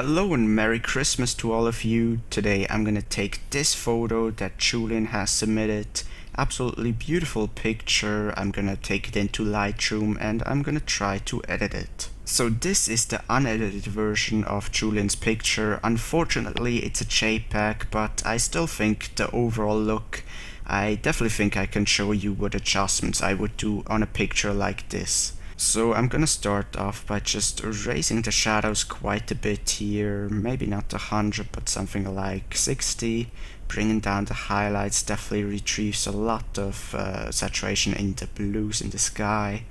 Hello and Merry Christmas to all of you. Today I'm gonna take this photo that Julian has submitted. Absolutely beautiful picture. I'm gonna take it into Lightroom and I'm gonna try to edit it. So this is the unedited version of Julian's picture. Unfortunately it's a JPEG, but I still think the overall look, I definitely think I can show you what adjustments I would do on a picture like this. So I'm gonna start off by just raising the shadows quite a bit here, maybe not 100 but something like 60. Bringing down the highlights definitely retrieves a lot of saturation in the blues in the sky.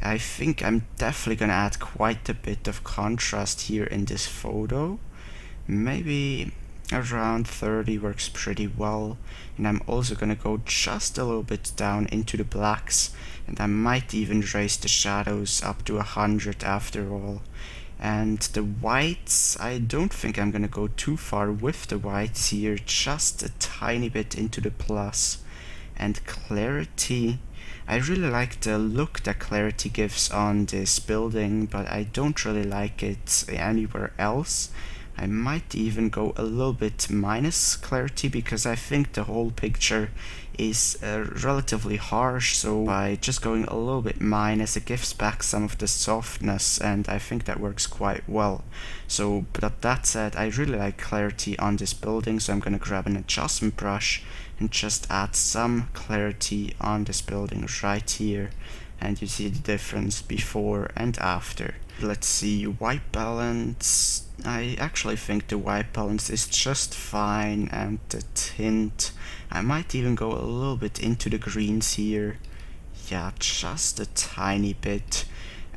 I think I'm definitely gonna add quite a bit of contrast here in this photo. Maybe around 30 works pretty well, and I'm also gonna go just a little bit down into the blacks, and I might even raise the shadows up to 100 after all. And the whites, I don't think I'm gonna go too far with the whites here, just a tiny bit into the plus. And clarity, I really like the look that clarity gives on this building, but I don't really like it anywhere else. I might even go a little bit minus clarity because I think the whole picture is relatively harsh, so by just going a little bit minus it gives back some of the softness, and I think that works quite well. So, but that said, I really like clarity on this building, so I'm gonna grab an adjustment brush and just add some clarity on this building right here, and you see the difference before and after. Let's see, white balance. I actually think the white balance is just fine, and the tint, I might even go a little bit into the greens here. Yeah, just a tiny bit.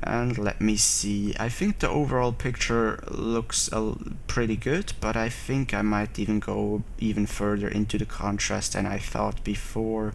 And let me see, I think the overall picture looks pretty good, but I think I might even go even further into the contrast than I thought before,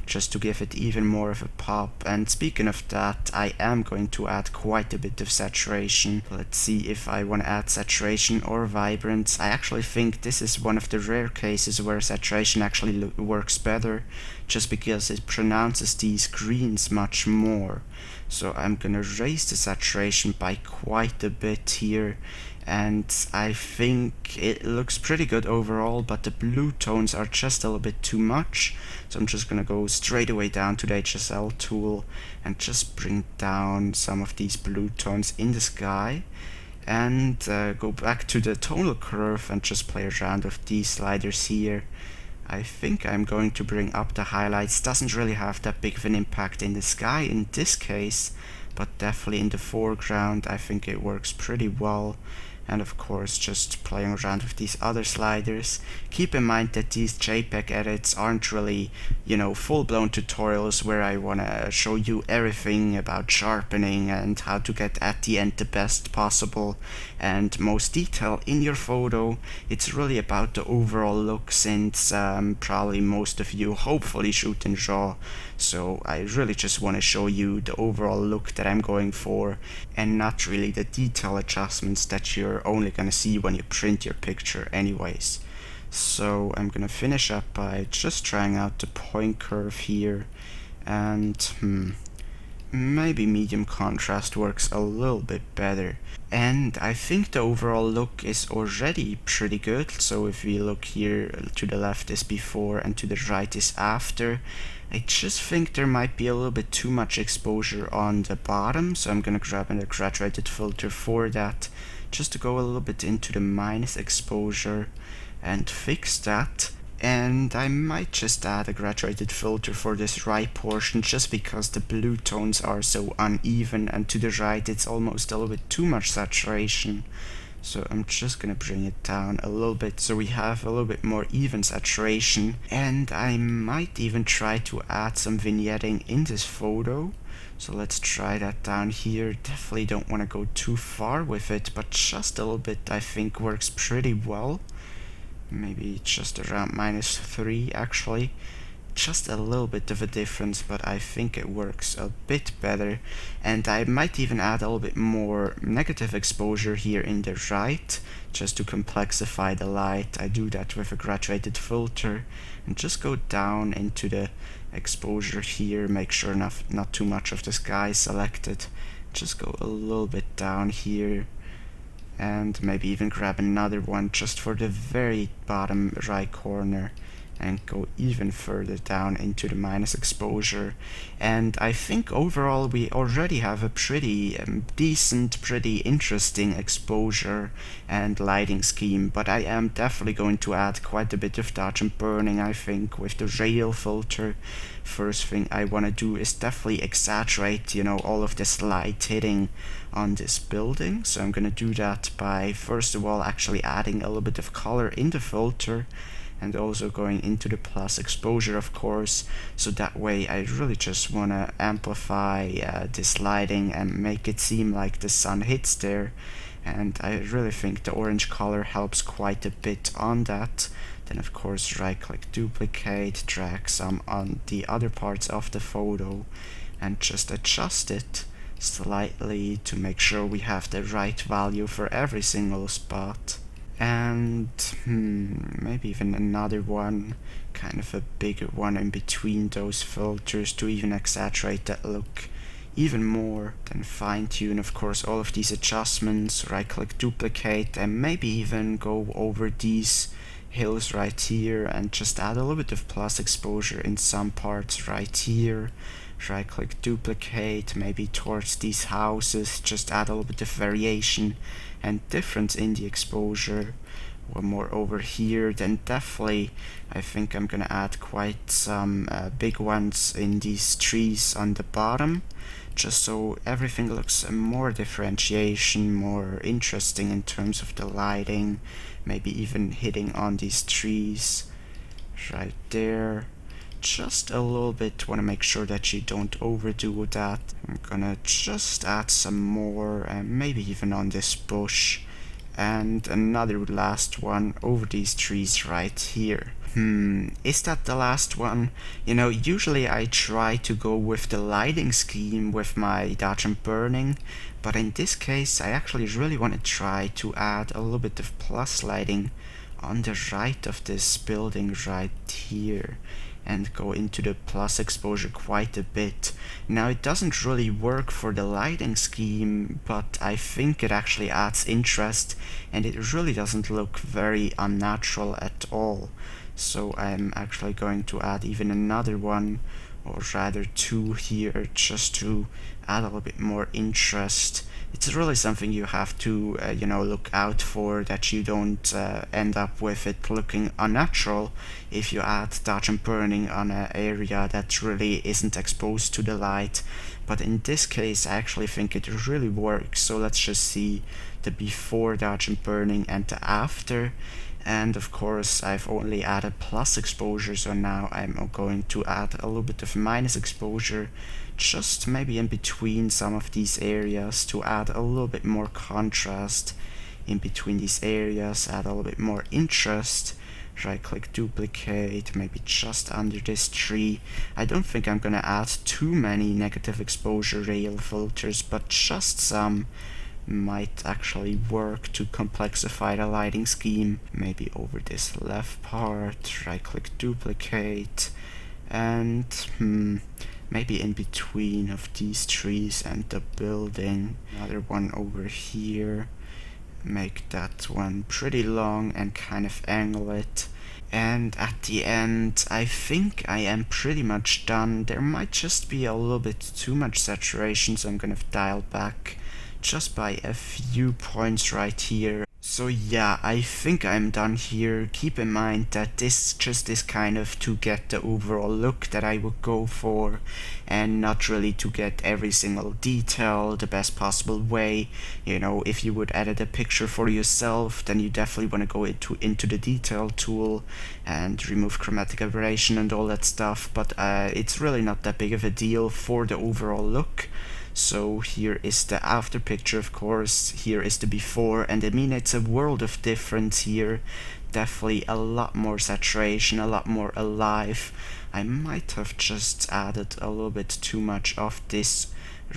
just to give it even more of a pop. And speaking of that, I am going to add quite a bit of saturation. Let's see if I want to add saturation or vibrance. I actually think this is one of the rare cases where saturation actually works better, just because it pronounces these greens much more. So I'm gonna raise the saturation by quite a bit here, and I think it looks pretty good overall, but the blue tones are just a little bit too much. So I'm just gonna go straight away down to the HSL tool and just bring down some of these blue tones in the sky, and go back to the tonal curve and just play around with these sliders here. I think I'm going to bring up the highlights. Doesn't really have that big of an impact in the sky in this case, but definitely in the foreground I think it works pretty well. And of course just playing around with these other sliders. Keep in mind that these JPEG edits aren't really, full-blown tutorials where I wanna show you everything about sharpening and how to get at the end the best possible and most detail in your photo. It's really about the overall look, since probably most of you hopefully shoot in RAW. So I really just want to show you the overall look that I'm going for, and not really the detail adjustments that you're only gonna see when you print your picture anyways. So I'm gonna finish up by just trying out the point curve here, and maybe medium contrast works a little bit better. And I think the overall look is already pretty good. So if we look here, to the left is before and to the right is after. I just think there might be a little bit too much exposure on the bottom, so I'm gonna grab a graduated filter for that, just to go a little bit into the minus exposure and fix that. And I might just add a graduated filter for this right portion, just because the blue tones are so uneven, and to the right it's almost a little bit too much saturation. So I'm just gonna bring it down a little bit so we have a little bit more even saturation. And I might even try to add some vignetting in this photo. So let's try that down here. Definitely don't want to go too far with it, but just a little bit I think works pretty well. Maybe just around -3 actually. Just a little bit of a difference, but I think it works a bit better. And I might even add a little bit more negative exposure here in the right, just to complexify the light. I do that with a graduated filter, and just go down into the exposure here, make sure not too much of the sky is selected. Just go a little bit down here, and maybe even grab another one just for the very bottom right corner and go even further down into the minus exposure. And I think overall we already have a pretty decent, pretty interesting exposure and lighting scheme, but I am definitely going to add quite a bit of dodge and burning, I think, with the radial filter. First thing I want to do is definitely exaggerate, you know, all of this light hitting on this building. So I'm going to do that by first of all actually adding a little bit of color in the filter, and also going into the plus exposure, of course, so that way I really just want to amplify this lighting and make it seem like the sun hits there, and I really think the orange color helps quite a bit on that. Then of course right click, duplicate, drag some on the other parts of the photo and just adjust it slightly to make sure we have the right value for every single spot. And maybe even another one, kind of a bigger one in between those filters to even exaggerate that look even more. Then fine tune, of course, all of these adjustments, right click, duplicate, and maybe even go over these hills right here and just add a little bit of plus exposure in some parts right here. Right click, duplicate, maybe towards these houses, just add a little bit of variation and difference in the exposure. One more over here. Then definitely I think I'm gonna add quite some big ones in these trees on the bottom, just so everything looks more differentiation, more interesting in terms of the lighting, maybe even hitting on these trees right there. Just a little bit, want to make sure that you don't overdo that. I'm gonna just add some more, and maybe even on this bush, and another last one over these trees right here. Is that the last one? You know, usually I try to go with the lighting scheme with my dodge and burning, but in this case I actually really want to try to add a little bit of plus lighting on the right of this building right here, and go into the plus exposure quite a bit. Now it doesn't really work for the lighting scheme, but I think it actually adds interest and it really doesn't look very unnatural at all. So I'm actually going to add even another one, or rather two here, just to add a little bit more interest. It's really something you have to you know, look out for, that you don't end up with it looking unnatural if you add dodge and burning on an area that really isn't exposed to the light. But in this case I actually think it really works. So let's just see the before dodge and burning and the after. And of course I've only added plus exposure, so now I'm going to add a little bit of minus exposure, just maybe in between some of these areas to add a little bit more contrast in between these areas, add a little bit more interest. Right click, duplicate, maybe just under this tree. I don't think I'm gonna add too many negative exposure rail filters, but just some might actually work to complexify the lighting scheme. Maybe over this left part, right click, duplicate, and maybe in between of these trees and the building. Another one over here, make that one pretty long and kind of angle it. And at the end I think I am pretty much done. There might just be a little bit too much saturation, so I'm gonna dial back just by a few points right here. So yeah, I think I'm done here. Keep in mind that this just is kind of to get the overall look that I would go for, and not really to get every single detail the best possible way. You know, if you would edit a picture for yourself, then you definitely want to go into the detail tool and remove chromatic aberration and all that stuff, but it's really not that big of a deal for the overall look. So here is the after picture, of course, here is the before, and I mean it's a world of difference here. Definitely a lot more saturation, a lot more alive. I might have just added a little bit too much of this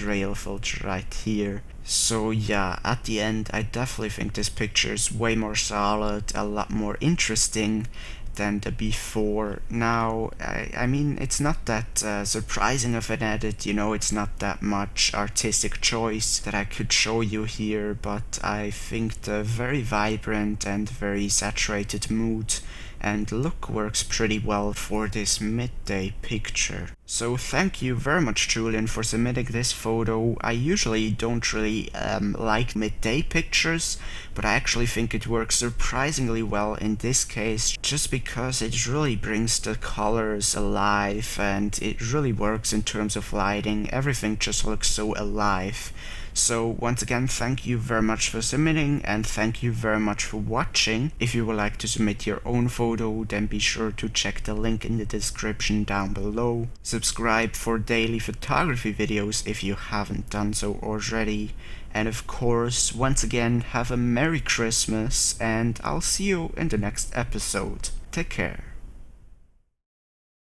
rail filter right here. So yeah, at the end I definitely think this picture is way more solid, a lot more interesting. than the before. Now, I mean, it's not that surprising of an edit, you know, it's not that much artistic choice that I could show you here, but I think the very vibrant and very saturated mood and look works pretty well for this midday picture. So thank you very much, Julian, for submitting this photo. I usually don't really like midday pictures, but I actually think it works surprisingly well in this case, just because it really brings the colors alive and it really works in terms of lighting. Everything just looks so alive. So once again, thank you very much for submitting, and thank you very much for watching. If you would like to submit your own photo, then be sure to check the link in the description down below. Subscribe for daily photography videos if you haven't done so already. And of course, once again, have a Merry Christmas, and I'll see you in the next episode. Take care.